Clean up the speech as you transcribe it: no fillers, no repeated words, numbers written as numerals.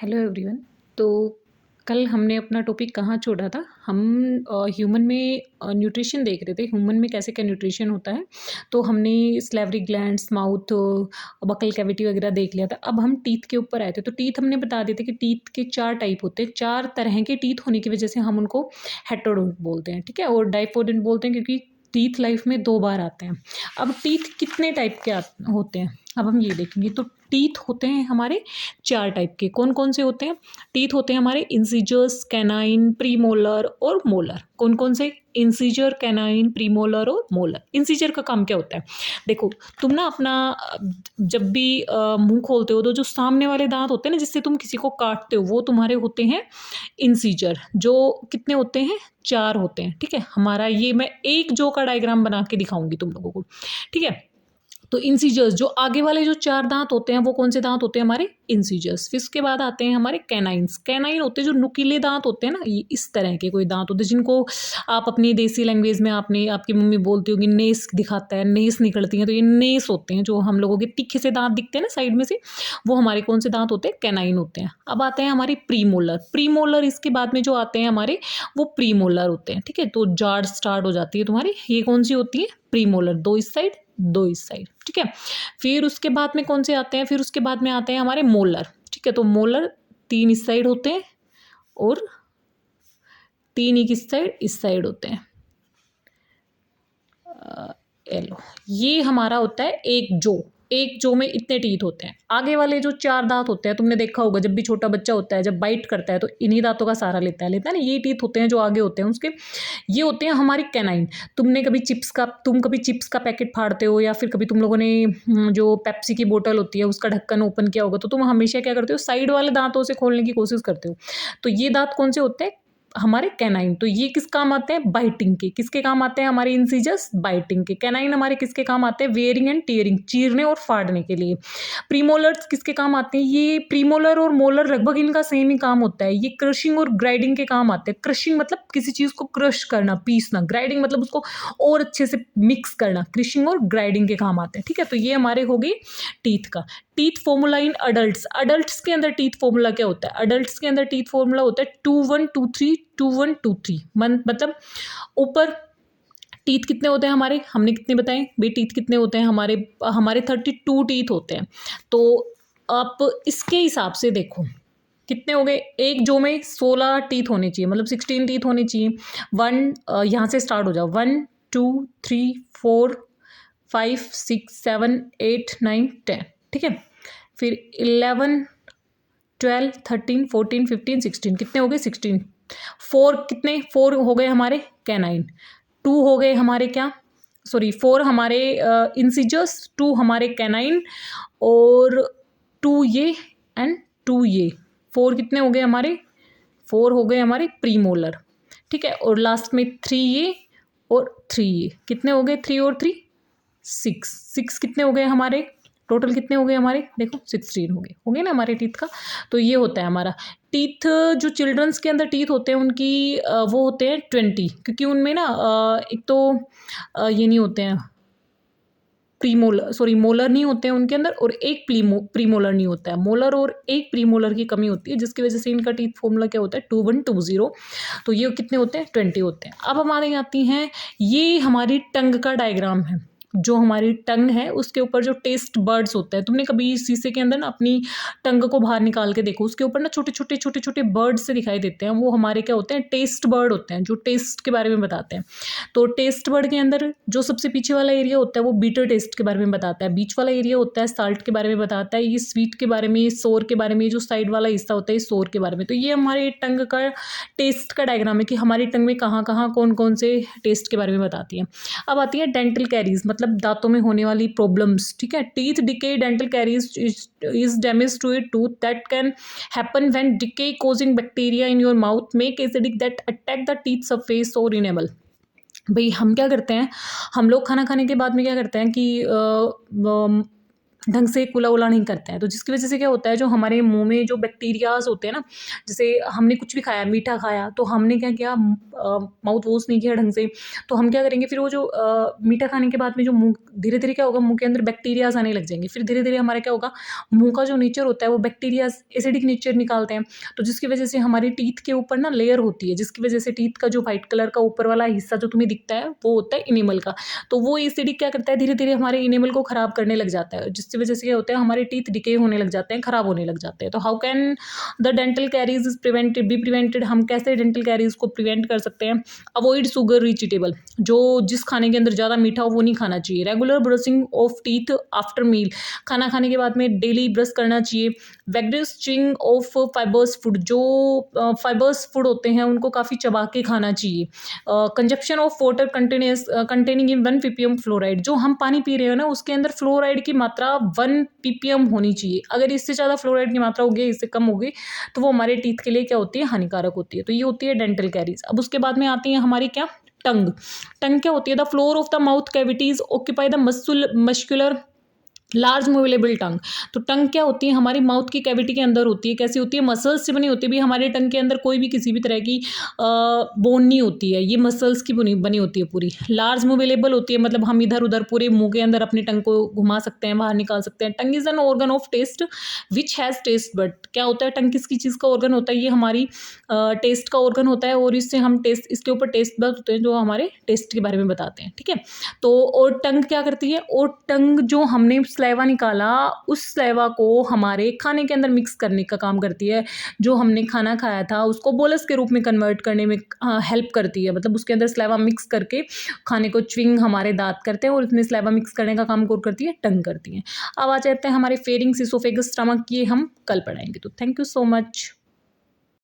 Hello everyone. तो कल हमने अपना टॉपिक कहाँ छोड़ा था? हम ह्यूमन में न्यूट्रिशन देख रहे थे, ह्यूमन में कैसे क्या न्यूट्रिशन होता है। तो हमने salivary glands, mouth, buccal cavity वगैरह देख लिया था। अब हम टीथ के ऊपर आए थे। तो टीथ हमने बता दिए थे कि टीथ के 4 टाइप होते हैं। 4 तरह के टीथ होने की वजह से हम उनको हेटेरोडोंट बोलते हैं, ठीक है? और डाइपोडेंट बोलते हैं क्योंकि टीथ लाइफ में 2 बार आते हैं। अब टीथ कितने टाइप के होते हैं, अब हम ये देखेंगे। तो टीथ होते हैं हमारे 4 टाइप के। कौन कौन से होते हैं? टीथ होते हैं हमारे इंसिजर्स, कैनाइन, प्रीमोलर और मोलर। कौन कौन से? इंसिजर, कैनाइन, प्रीमोलर और मोलर। इंसिजर का काम क्या होता है? देखो, तुम ना अपना जब भी मुंह खोलते हो तो जो सामने वाले दांत होते हैं ना, जिससे तुम किसी को काटते हो, वो तुम्हारे होते हैं इंसिजर। जो कितने होते हैं? 4 होते हैं, ठीक है? हमारा ये मैं एक जो का डायग्राम बना के दिखाऊंगी तुम लोगों को, ठीक है? तो इंसीजर्स, जो आगे वाले जो 4 दांत होते हैं वो कौन से दांत होते हैं? हमारे इंसीजर्स। फिर उसके बाद आते हैं हमारे कैनाइन्स। कैनाइन होते हैं जो नुकीले दांत होते हैं ना, ये इस तरह के कोई दांत होते हैं जिनको आप अपनी देसी लैंग्वेज में आपकी मम्मी बोलती होगी नेस दिखाता है, नेस निकलती हैं, तो ये नेस होते हैं। जो हम लोगों के तीखे से दांत दिखते हैं ना साइड में से, वो हमारे कौन से दांत होते हैं? कैनाइन होते हैं। अब आते हैं हमारे प्रीमोलर। प्रीमोलर इसके बाद में जो आते हैं हमारे, वो प्रीमोलर होते हैं, ठीक है? तो जाड़ स्टार्ट हो जाती है तुम्हारी। ये कौन सी होती है? प्रीमोलर। 2 इस साइड, 2 इस साइड, ठीक है? फिर उसके बाद में कौन से आते हैं? फिर उसके बाद में आते हैं हमारे मोलर, ठीक है? तो मोलर 3 इस साइड होते हैं और 3 ही किस साइड? इस साइड होते हैं। लो, ये हमारा होता है एक जो में इतने टीथ होते हैं। आगे वाले जो 4 दांत होते हैं, तुमने देखा होगा जब भी छोटा बच्चा होता है, जब बाइट करता है तो इन्हीं दांतों का सहारा लेता है ना। ये टीथ होते हैं जो आगे होते हैं उसके, ये होते हैं हमारी कैनाइन। तुम कभी चिप्स का पैकेट फाड़ते हो, या फिर कभी तुम लोगों ने जो पेप्सी की बोतल होती है उसका ढक्कन ओपन किया होगा, तो तुम हमेशा क्या करते हो? साइड वाले दांतों से खोलने की कोशिश करते हो। तो ये दांत कौन से होते हैं? हमारे कैनाइन। तो ये किस काम आते हैं? बाइटिंग के। किसके काम आते हैं? हमारे इंसिजर्स बाइटिंग के। कैनाइन हमारे किसके काम आते हैं? वेयरिंग एंड टीयरिंग, चीरने और फाड़ने के लिए। प्रीमोलर्स किसके काम आते हैं? ये प्रीमोलर और मोलर लगभग इनका सेम ही काम होता है। ये क्रशिंग और ग्राइंडिंग के काम आते हैं। क्रशिंग मतलब किसी चीज को क्रश करना, पीसना। ग्राइंडिंग मतलब उसको और अच्छे से मिक्स करना। क्रशिंग और ग्राइंडिंग के काम आते हैं, ठीक है? तो ये हमारे हो गई टीथ का। Teeth formula in adults. Adults के अंदर टीथ फॉर्मूला क्या होता है? अडल्ट्स के अंदर टीथ फॉर्मूला होता है 2 1 2 3 2 1 2 3। मतलब ऊपर टीथ कितने होते हैं हमारे? हमने कितने बताए भाई? टीथ कितने होते हैं हमारे 32 टीथ होते हैं। तो आप इसके हिसाब से देखो कितने हो गए। एक जो में 16 टीथ होने चाहिए, मतलब 16 टीथ होने चाहिए। 1 यहाँ से स्टार्ट हो जाओ। 1 2 3 4 5 6 7 8 9 10, ठीक है? फिर 11 12 13 14 15 16, कितने हो गए? 16। 4 कितने? 4 हो गए हमारे कैनाइन। 2 हो गए हमारे क्या? सॉरी, 4 हमारे इंसिजर्स, 2 हमारे कैनाइन, और 2 ये एंड 2 ये। 4 कितने हो गए हमारे? 4 हो गए हमारे प्रीमोलर, ठीक है? और लास्ट में 3 ये और 3 ये। कितने हो गए? 3 और 3 6। 6 कितने हो गए हमारे? टोटल कितने हो गए हमारे? देखो 16 हो गए ना हमारे टीथ का। तो ये होता है हमारा टीथ। जो चिल्ड्रंस के अंदर टीथ होते हैं उनकी वो होते हैं 20, क्योंकि उनमें ना एक तो ये नहीं होते हैं मोलर नहीं होते हैं उनके अंदर, और एक प्रीमोलर नहीं होता है। मोलर और एक प्रीमोलर की कमी होती है, जिसकी वजह से इनका टीथ फॉर्मूला क्या होता है? 2 1 2 0। तो ये कितने होते हैं? 20 होते हैं। अब हमारे आती हैं, ये हमारी टंग का डायग्राम है। जो हमारी टंग है उसके ऊपर जो टेस्ट बर्ड्स होते हैं, तुमने कभी शीशे के अंदर ना अपनी टंग को बाहर निकाल के देखो, उसके ऊपर ना छोटे छोटे बर्ड से दिखाई देते हैं। वो हमारे क्या होते हैं? टेस्ट बर्ड होते हैं, जो टेस्ट के बारे में बताते हैं। तो टेस्ट बर्ड के अंदर जो सबसे पीछे वाला एरिया होता है वो बीटर टेस्ट के बारे में बताता है। बीच वाला एरिया होता है साल्ट के बारे में बताता है। ये स्वीट के बारे में, सोर के बारे में। जो साइड वाला हिस्सा होता है ये सोर के बारे में। तो ये हमारे टंग का टेस्ट का डायग्राम है कि हमारी टंग में कहाँ कहाँ कौन कौन से टेस्ट के बारे में बताती है। अब आती है डेंटल कैरीज, मतलब दांतों में होने वाली प्रॉब्लम्स, ठीक है? Teeth decay, dental caries is damage to a tooth that can happen when decay causing bacteria in your mouth make acidic that attack the teeth surface or enamel। भाई हम क्या करते हैं? हम लोग खाना खाने के बाद में क्या करते हैं कि ढंग से कुला उला नहीं करते हैं, तो जिसकी वजह से क्या होता है, जो हमारे मुंह में जो बैक्टीरियाज होते हैं ना, जैसे हमने कुछ भी खाया, मीठा खाया, तो हमने क्या किया, माउथ वॉश नहीं किया ढंग से, तो हम क्या करेंगे, फिर वो जो मीठा खाने के बाद में जो मुंह, धीरे धीरे क्या होगा, मुंह के अंदर बैक्टीरियाज आने लग जाएंगे, फिर धीरे धीरे हमारा क्या होगा, मुंह का जो नेचर होता है वो बैक्टीरियाज एसिडिक नेचर निकालते हैं, तो जिसकी वजह से हमारी टीथ के ऊपर ना लेयर होती है, जिसकी वजह से टीथ का जो व्हाइट कलर का ऊपर वाला हिस्सा जो तुम्हें दिखता है वो होता है इनेमल का, तो वो एसिडिक क्या करता है, धीरे धीरे हमारे इनेमल को खराब करने लग जाता है, जिसकी वजह से क्या होता है, हमारे टीथ डिके होने लग जाते हैं, खराब होने लग जाते हैं। तो how can the dental caries is prevented, be prevented, हम कैसे डेंटल कैरीज को प्रिवेंट कर सकते हैं? अवॉइड शुगर रिच ईटेबल, जो जिस खाने के अंदर ज़्यादा मीठा हो वो नहीं खाना चाहिए। Regular brushing of teeth after meal, खाना खाने के बाद में डेली ब्रश करना चाहिए। Vigorous chewing of fibres food, जो फाइबर्स फूड होते हैं उनको काफ़ी चबा के खाना चाहिए। Consumption of water containing in 1 ppm fluoride, जो हम पानी पी रहे हो ना उसके अंदर फ्लोराइड की मात्रा 1 ppm होनी चाहिए, अगर इससे ज़्यादा फ्लोराइड की मात्रा होगी, इससे कम होगी, तो वो हमारे टीथ के लिए क्या होती है, हानिकारक होती है। तो ये होती है डेंटल कैरीज। अब उसके बाद में आती है हमारी क्या, टंग। टंग क्या होती है, the floor of the mouth cavities occupy the muscular large movable tongue. तो टंग क्या होती है, हमारी माउथ की कैविटी के अंदर होती है, कैसी होती है, मसल्स से बनी होती है। भी हमारे टंग के अंदर कोई भी किसी भी तरह की बोन नहीं होती है, ये मसल्स की बनी बनी होती है पूरी। लार्ज मूवेबल होती है, मतलब हम इधर उधर पूरे मुंह के अंदर अपनी टंग को घुमा सकते हैं, बाहर निकाल सकते हैं। Tongue is an organ of taste which has taste but, क्या होता है, टंग किसकी चीज़ का ऑर्गन होता है, ये हमारी टेस्ट का ऑर्गन होता है, और इससे हम टेस्ट, इसके ऊपर टेस्ट बड होते हैं जो हमारे टेस्ट के बारे में बताते हैं, ठीक है। तो और टंग क्या करती है, और टंग जो हमने स्लाइवा निकाला उस स्लाइवा को हमारे खाने के अंदर मिक्स करने का काम करती है, जो हमने खाना खाया था उसको बोलस के रूप में कन्वर्ट करने में हेल्प करती है, मतलब उसके अंदर स्लाइवा मिक्स करके खाने को च्विंग हमारे दांत करते हैं, और इसमें स्लाइवा मिक्स करने का काम कौन करती है, टंग करती है। अब आ जाते हैं हमारे फेरिंग्स, इसोफेगस, स्टमक, ये हम कल पढ़ाएंगे। तो थैंक यू सो मच।